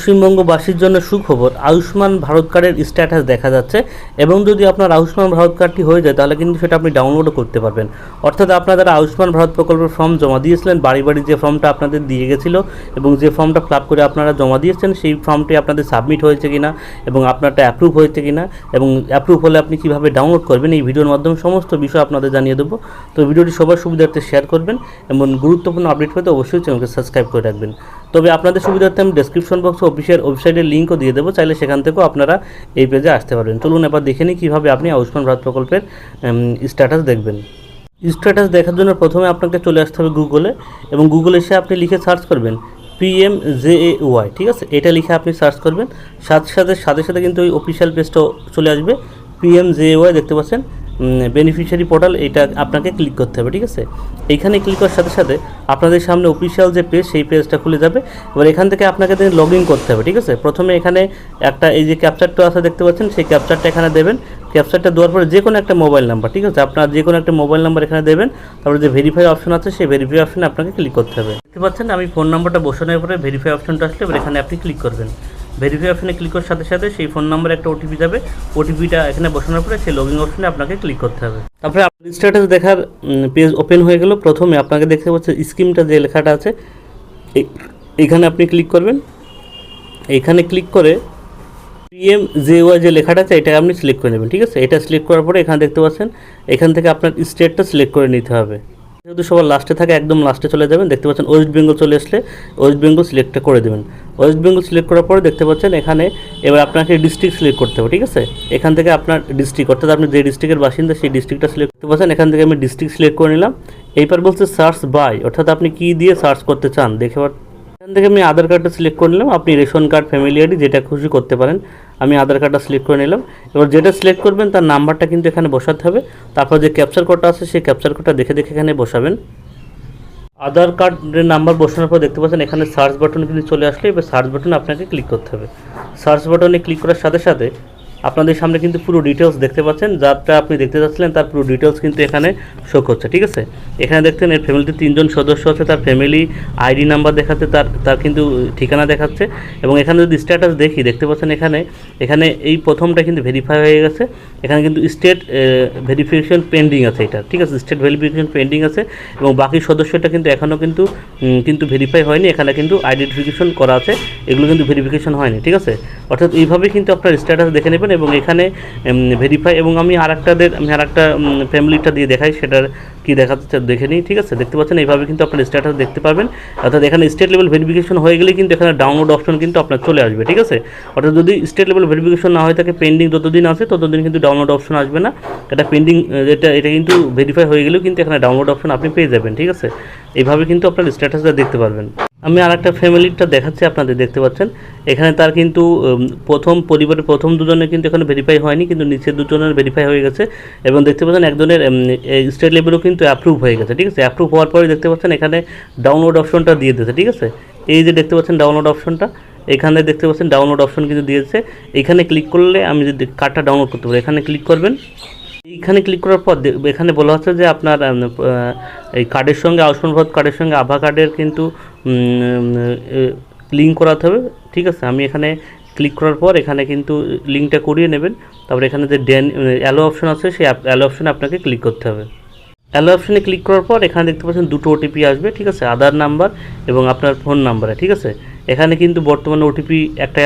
পশ্চিমবঙ্গবাসীর জন্য সুখবর, আয়ুষ্মান ভারত কার্ডের স্ট্যাটাস দেখা যাচ্ছে এবং যদি আপনার আয়ুষ্মান ভারত কার্ডটি হয়ে যায় তাহলে কিন্তু সেটা আপনি ডাউনলোডও করতে পারবেন। অর্থাৎ আপনারা যারা আয়ুষ্মান ভারত প্রকল্পের ফর্ম জমা দিয়েছিলেন, বাড়ি বাড়ি যে ফর্মটা আপনাদের দিয়ে গেছিলো এবং যে ফর্মটা ফিল আপ করে আপনারা জমা দিয়েছেন সেই ফর্মটি আপনাদের সাবমিট হয়েছে কিনা এবং আপনারটা অ্যাপ্রুভ হয়েছে কিনা এবং অ্যাপ্রুভ হলে আপনি কীভাবে ডাউনলোড করবেন এই ভিডিওর মাধ্যমে সমস্ত বিষয় আপনাদের জানিয়ে দেবো। তো ভিডিওটি সবার সুবিধার্থে শেয়ার করবেন এবং গুরুত্বপূর্ণ আপডেট পেতে অবশ্যই চ্যানেলকে সাবস্ক্রাইব করে রাখবেন। তবে আপনাদের সুবিধার্থে আমি ডেসক্রিপশন বক্সে অফিসিয়াল ওয়েবসাইটের লিঙ্কও দিয়ে দেবো, চাইলে সেখান থেকেও আপনারা এই পেজে আসতে পারবেন। চলুন এবার দেখে নিই কীভাবে আপনি আয়ুষ্মান ভারত প্রকল্পের স্ট্যাটাস দেখবেন। স্ট্যাটাস দেখার জন্য প্রথমে আপনাকে চলে আসতে হবে গুগলে এবং গুগলে এসে আপনি লিখে সার্চ করবেন PMJAY, ঠিক আছে, এটা লিখে আপনি সার্চ করবেন। সাথে সাথে কিন্তু ওই অফিসিয়াল পেজটাও চলে আসবে। PMJAY দেখতে পাচ্ছেন, বেনিফিশিয়ারি পোর্টাল, এটা আপনাকে ক্লিক করতে হবে, ঠিক আছে। এইখানে ক্লিক করার সাথে সাথে আপনাদের সামনে অফিসিয়াল যে পেজ সেই পেজটা খুলে যাবে। এবার এখান থেকে আপনাকে লগ ইন করতে হবে, ঠিক আছে। প্রথমে এখানে একটা এই যে ক্যাপচারটা আছে দেখতে পাচ্ছেন, সেই ক্যাপচারটা এখানে দেবেন। ক্যাপচারটা দেওয়ার পরে যে কোনো একটা মোবাইল নাম্বার, ঠিক আছে, আপনার যে কোনো একটা মোবাইল নাম্বার এখানে দেবেন। তারপরে যে ভেরিফাই অপশন আছে সেই ভেরিফাই অপশনে আপনাকে ক্লিক করতে হবে। দেখতে পাচ্ছেন আমি ফোন নাম্বারটা বসানোর পরে ভেরিফাই অপশনটা আসলে এবার এখানে আপনি ক্লিক করবেন। ভেরিফাই অপশনে ক্লিক করার সাথে সাথে সেই ফোন নাম্বারে একটা ওটিপি যাবে। ওটিপিটা এখানে বসানোর পরে সেই লগইন অপশনে আপনাকে ক্লিক করতে হবে। তারপরে আপনার স্ট্যাটাস দেখার পেজ ওপেন হয়ে গেল। প্রথমে আপনাকে দেখতে পাচ্ছেন স্কিমটা যে লেখাটা আছে এখানে আপনি ক্লিক করবেন। এখানে ক্লিক করে PMJAY যে লেখাটা আছে এটা আপনি সিলেক্ট করে নেবেন, ঠিক আছে। এটা সিলেক্ট করার পরে এখানে দেখতে পাচ্ছেন এখান থেকে আপনার স্টেটটা সিলেক্ট করে নিতে হবে। যেহেতু সবার লাস্টে থাকে একদম লাস্টে চলে যাবেন। দেখতে পাচ্ছেন ওয়েস্ট বেঙ্গল চলে আসলে ওয়েস্ট বেঙ্গল সিলেক্টটা করে দেবেন। ওয়েস্ট বেঙ্গল সিলেক্ট করার পরে দেখতে পাচ্ছেন এখানে এবার আপনাকে ডিস্ট্রিক্ট সিলেক্ট করতে হবে, ঠিক আছে। এখান থেকে আপনার ডিস্ট্রিক্ট, অর্থাৎ আপনি যে ডিস্ট্রিক্টের বাসিন্দা সেই ডিস্ট্রিক্টটা সিলেক্ট করতে পারছেন। এখান থেকে আমি ডিস্ট্রিক্ট সিলেক্ট করে নিলাম। এইবার বলছে সার্চ বাই, অর্থাৎ আপনি কী দিয়ে সার্চ করতে চান দেখে। এখান থেকে আমি আধার কার্ডটা সিলেক্ট করে নিলাম। আপনি রেশন কার্ড, ফ্যামিলি আইডি যেটা খুশি করতে পারেন। আমি আধার কার্ডটা সিলেক্ট করে নিলাম। এবার যেটা সিলেক্ট করবেন তার নাম্বারটা কিন্তু এখানে বসাতে হবে। তারপর যে ক্যাপচার কোডটা আছে সেই ক্যাপচার কোডটা দেখে এখানে বসাবেন। আধার কার্ডের নাম্বার বসানোর পর দেখতে পাচ্ছেন এখানে সার্চ বাটন কিন্তু চলে আসলে এবার সার্চ বাটনে আপনাকে ক্লিক করতে হবে। সার্চ বাটনে ক্লিক করার সাথে সাথে আপনাদের সামনে কিন্তু পুরো ডিটেলস দেখতে পাচ্ছেন, যারটা আপনি দেখতে যাচ্ছিলেন তার পুরো ডিটেলস কিন্তু এখানে শো করছে, ঠিক আছে। এখানে দেখছেন এর ফ্যামিলিতে 3 জন সদস্য আছে, তার ফ্যামিলি আইডি নাম্বার দেখাচ্ছে, তার কিন্তু ঠিকানা দেখাচ্ছে। এবং এখানে যদি স্ট্যাটাস দেখি দেখতে পাচ্ছেন এখানে এই প্রথমটা কিন্তু ভেরিফাই হয়ে গেছে। এখানে কিন্তু স্টেট ভেরিফিকেশন পেন্ডিং আছে, এটা ঠিক আছে, স্টেট ভেরিফিকেশন পেন্ডিং আছে। এবং বাকি সদস্যটা কিন্তু এখনও কিন্তু ভেরিফাই হয়নি। এখানে কিন্তু আইডেন্টিফিকেশন করা আছে, এগুলো কিন্তু ভেরিফিকেশন হয়নি, ঠিক আছে। অর্থাৎ এইভাবেই কিন্তু আপনার স্ট্যাটাস দেখে নেবেন। এবং এখানে ভেরিফাই এবং আমি আরেকটা ফ্যামিলিটা দিয়ে দেখাই, সেটার কী দেখাচ্ছে দেখে নিই, ঠিক আছে। দেখতে পাচ্ছেন এইভাবে কিন্তু আপনার স্ট্যাটাস দেখতে পাবেন। অর্থাৎ এখানে স্টেট লেভেল ভেরিফিকেশন হয়ে গেলে কিন্তু এখানে ডাউনলোড অপশন কিন্তু আপনার চলে আসবে, ঠিক আছে। অর্থাৎ যদি স্টেট লেভেল ভেরিফিকেশন না হয়ে থাকে, পেন্ডিং যতদিন আছে ততদিন কিন্তু ডাউনলোড অপশন আসবে না। এটা পেন্ডিং, এটা কিন্তু ভেরিফাই হয়ে গেলেও কিন্তু এখানে ডাউনলোড অপশন আপনি পেয়ে যাবেন, ঠিক আছে। এইভাবে কিন্তু আপনার স্ট্যাটাসটা দেখতে পারবেন। আমি আরেকটা ফ্যামিলিটা দেখাচ্ছি আপনাদের, দেখতে পাচ্ছেন এখানে তার কিন্তু পরিবারের প্রথম দুজনের কিন্তু এখানে ভেরিফাই হয়নি, কিন্তু নিচের দুজনের ভেরিফাই হয়ে গেছে। এবং দেখতে পাচ্ছেন একজনের স্টেট লেভেলও কিন্তু অ্যাপ্রুভ হয়ে গেছে, ঠিক আছে। অ্যাপ্রুভ হওয়ার পরে দেখতে পাচ্ছেন এখানে ডাউনলোড অপশনটা দিয়ে দিয়েছে, ঠিক আছে। এই যে দেখতে পাচ্ছেন ডাউনলোড অপশনটা, এখানে দেখতে পাচ্ছেন ডাউনলোড অপশন কিন্তু দিয়েছে। এখানে ক্লিক করলে আমি যদি কার্ডটা ডাউনলোড করতে পারি, এখানে ক্লিক করবেন। এইখানে ক্লিক করার পর এখানে বলা হচ্ছে যে আপনার এই কার্ডের সঙ্গে আয়ুষ্মান ভারত কার্ডের সঙ্গে আভা কার্ডের কিন্তু লিঙ্ক করাতে হবে, ঠিক আছে। আমি এখানে ক্লিক করার পর এখানে কিন্তু লিঙ্কটা করিয়ে নেবেন। তারপরে এখানে যে অ্যালো অপশন আছে সেই অ্যালো অপশনে আপনাকে ক্লিক করতে হবে। অ্যালো অপশনে ক্লিক করার পর এখানে দেখতে পাচ্ছেন 2টো ওটিপি আসবে, ঠিক আছে, আধার নাম্বার এবং আপনার ফোন নাম্বারে, ঠিক আছে। এখানে কিন্তু বর্তমানে ওটিপি একটাই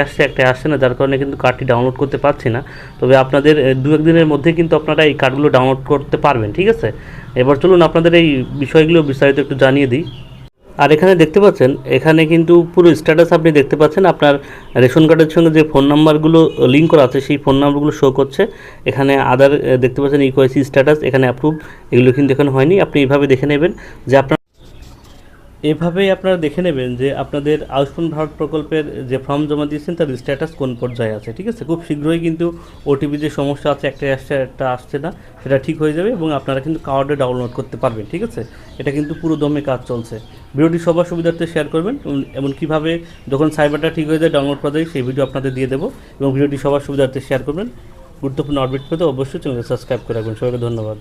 আসছে না, যার কারণে কিন্তু কার্ডটি ডাউনলোড করতে পারছি না। তবে আপনাদের 2-1 দিনের মধ্যে কিন্তু আপনারা এই কার্ডগুলো ডাউনলোড করতে পারবেন, ঠিক আছে। এবার চলুন আপনাদের এই বিষয়গুলো বিস্তারিত একটু জানিয়ে দিই। আর এখানে দেখতে পাচ্ছেন এখানে কিন্তু পুরো স্ট্যাটাস আপনি দেখতে পাচ্ছেন। আপনার রেশন কার্ডের সঙ্গে যে ফোন নাম্বারগুলো লিঙ্ক করা আছে সেই ফোন নাম্বারগুলো শো করছে। এখানে আধার দেখতে পাচ্ছেন ইকোয়াইসি স্ট্যাটাস, এখানে অ্যাপ্রুভ, এগুলো কিন্তু এখন হয়নি। আপনি এইভাবে দেখে নেবেন যে এভাবেই আপনারা দেখে নেবেন যে আপনাদের আয়ুষ্মান ভারত প্রকল্পের যে ফর্ম জমা দিয়েছেন তার স্ট্যাটাস কোন পর্যায়ে আছে, ঠিক আছে। খুব শীঘ্রই কিন্তু ওটিপি যে সমস্যা আছে, একটা আসছে না, সেটা ঠিক হয়ে যাবে এবং আপনারা কিন্তু কার্ডে ডাউনলোড করতে পারবেন, ঠিক আছে। এটা কিন্তু পুরো দমে কাজ চলছে। ভিডিওটি সবার সুবিধার্থে শেয়ার করবেন। এমন কীভাবে যখন সাইবারটা ঠিক হয়ে যায় ডাউনলোড করা যায় সেই ভিডিও আপনাদের দিয়ে দেবো এবং ভিডিওটি সবার সুবিধার্থে শেয়ার করবেন। গুরুত্বপূর্ণ আপডেট পেতে অবশ্যই চ্যানেলকে সাবস্ক্রাইব করে রাখবেন। সবাইকে ধন্যবাদ।